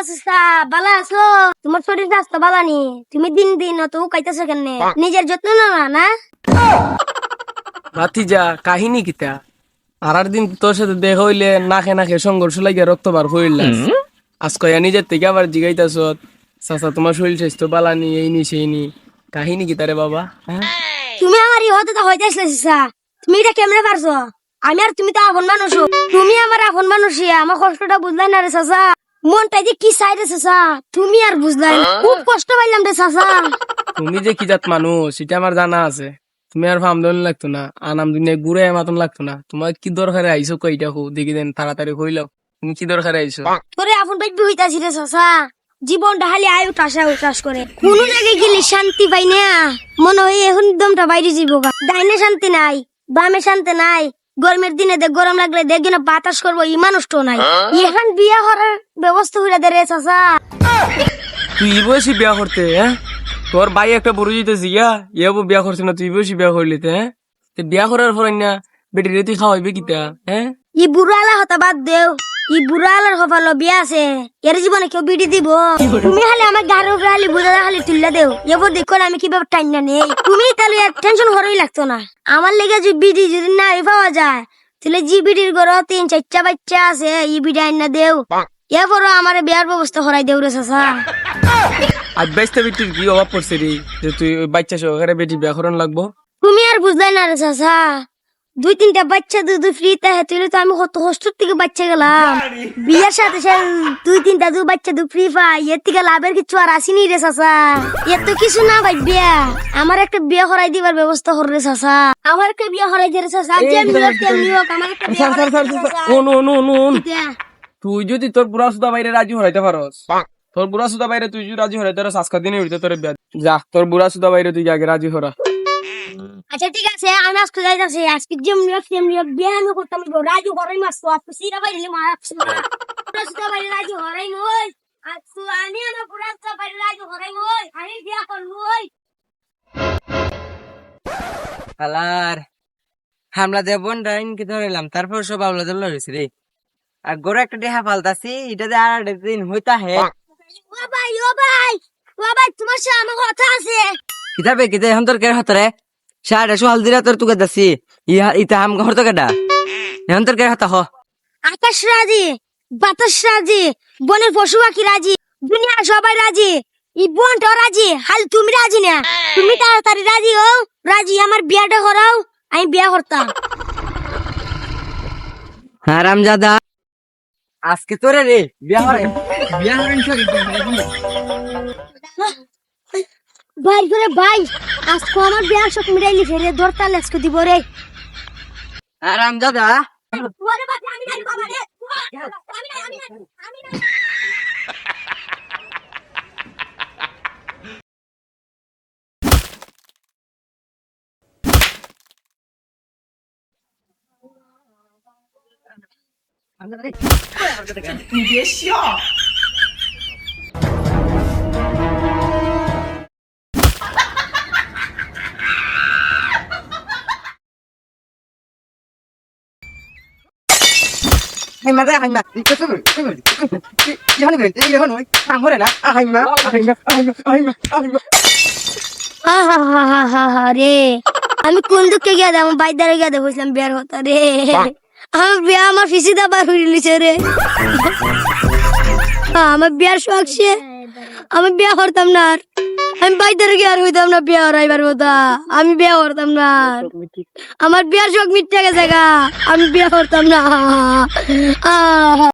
চাচা বালা আছো? তোমার শরীর স্বাস্থ্য বালা নি? তুমি দিন দিন তো কাইতেছো কেন? নিজের যত্ন নাও না? ভাতিজা কাহিনী কিতা আর দিন তোর সাথে দেখা হইলে নাকে নাকে সংঘর্ষ লাগে রক্ত বার হইলাম আজকে নিজের থেকে আবার জিগাইতাছ চাচা তোমার শরীর স্বাস্থ্য বালানি এই নি সেই নি কাহিনী কিতা রে বাবা? হ্যাঁ তুমি আমার হতে হইতেছিলে চাচা, তুমি এটা কেমনে পারছো? আমি আর তুমি তো আপন মানুষ, তুমি আমার আপন মানুষ, আমার কষ্টটা বুঝলাই না রে চাচা। মনটা যে কি চাই রে চাচা, তুমি আর বুঝলাই না। খুব কষ্ট পাইলাম রে চাচা। তুমি যে কি জাত মানুষ এটা আমার জানা আছে। তুমি আর ফামদন লাগতো না, আনাম দুনিয়া ঘুরে মাতন লাগতো না। তোমার কি দরকারে আইসো কইটা হো দেখি দেন তাড়াতাড়ি কইলাও তুমি কি দরকারে আইসো? তোরে আপন ভাই হইতাছি রে চাচা, জীবনটা খালি আয়ু টাসা উঠাস করে, কোন জায়গায় গেলে শান্তি পাই না। মনে হয় এখন দমটা বাইরে যাবো। ডাইনে শান্তি নাই, বামে শান্তি নাই। গরমের দিনে দেখ গরম লাগলে দেখবি না বাতাস করবো, এই মানুষটাও নাই। এখন বিয়া করার ব্যবস্থা হইলে দে রে চাচা। তুই বসি বিয়া করতে? হ্যাঁ তোর ভাই একটা বড় যেতেছি গিয়া ইয়াবো বিয়া করছে না, তুই বসি বিয়া করলিতে? হ্যাঁ বিয়া করার পর না বেটি রে তুই খাওয়াইবে কিতা? হ্যাঁ ই বুড়া আলা হতা বাদ দেও, ই বুড়া আলার কপাল বিয়া আছে, এর জীবনে কেউ বিড়ি দিব? তুমি খালি আমার গাড়ি উপরে খালি বুঝা খালি তুললে দেও, এবার দেখো আমি কিভাবে টাইম না নেই। তুমি তাহলে টেনশন করেই লাগতো না। আমার লেগে যদি বিড়ি যদি না পাওয়া যায়, তাহলে জি বিড়ির ঘর 3-4টা বাচ্চা আছে, ই বিড়ি আইন না দেও। এরপরও আমার বিয়ার ব্যবস্থা করাই দেও রে চাচা। আজ বাইশটা বেটির কি অভাব পড়ছে রে যে তুই ওই বাচ্চা সহকারে বেটি বিয়া করান লাগবো? তুমি আর বুঝলাই না রে চাচা, 2-3টা বাচ্চা দুধ ফ্রি তাহে তুইলে তো আমি কত কষ্টর থেকে বাচ্চা গেলাম। বিয়ের সাথে 2-3টা বাচ্চা ফ্রি পাই, এর থেকে লাভের কিছু আর আসেনি রে চাচা। এর তো কিছু না ভাই, বিয়া আমার একটা বিয়ে করাই দিবার ব্যবস্থা কর রে চাচা। আমার একটা বিয়ে করাই দে রে চাচা, যেমনি হোক তেমনি হোক আমার একটা বিয়ে করাই দে রে চাচা। কিতা? তুই যদি তোর বুড়া সুদা বাইরে রাজি হরাইতে পারস, তোর বুড়া সুদা বাইরে তুই যদি রাজি হরাইতে পারস, আজকের দিনে উঠতে তোর বিয়া যা। তোর বুড়া সুদা বাইরে তুই আগে রাজি হরা। আচ্ছা ঠিক আছে, আমি আজকে যাইতাছি। আজকে যেমনি হোক তেমনি হোক বিয়ে আমি করতাম, রাজু হরাই মাস তো আজকে সিরা বাইরে বাইরে রাজু হরাই নই। আজকে আমি আমার পুরা বাইরে রাজু হরাই নই, আমি বিয়া করবই। আলার হামলা দেব ডাইন কি ধরেলাম, তারপর সব আওলা দল হইছে রে। আর গোরা একটা দেহা ফালতাছি, এটা দে আর দিন হইতা হে। ও ভাই ও ভাই ও ভাই, তোমার সাথে আমার কথা আছে। কিতাবে কিতে এখন তোর কে হতরে শাড়ি সোহাল দিরা তোর তুকে দাসি ইতা হাম ঘর তো কেডা এখন তোর কে হতা হ। আকাশ রাজি, বাতাস রাজি, বনের পশু পাখি রাজি, দুনিয়ার সবাই রাজি, এই বোনটাও রাজি, হাল তুমি রাজি না। তুমি তাড়াতাড়ি রাজি হও, রাজি আমার বিয়াটা করাও, আমি বিয়া করতাম। হারাম জাদা আজকে তোরে রে বিয়া হরে ভাই করে ভাই, আজকে আমার বিয়া শখ মিটাইলি ফেরে দরটা লেসকে দিব রে। হারাম জাদা ওরে বাবা, আমি নাই বাবা রে, আমি নাই। হাইমা দে হাইমা ইহানি বে ইহানি হই কাম করে না হাইমা হাইমা হাইমা হাইমা হাইমা রে আমি কোন দুঃখে গিয়া দে, আমার বাইদারে গিয়া দে বুঝলাম বিয়ার কথা রে। আমার বিয়া আমার ফিসিদা বার হইলিছে রে। আমার বিয়ার শখ সে, আমি বিয়া করতাম না আর। আমি বাইদারে গিয়া আর হইতাম না বিয়া হরাইবার কথা, আমি বিয়া করতাম না আর। আমার বিয়ার শখ মিটে গেছে গা, আমি বিয়া করতাম না।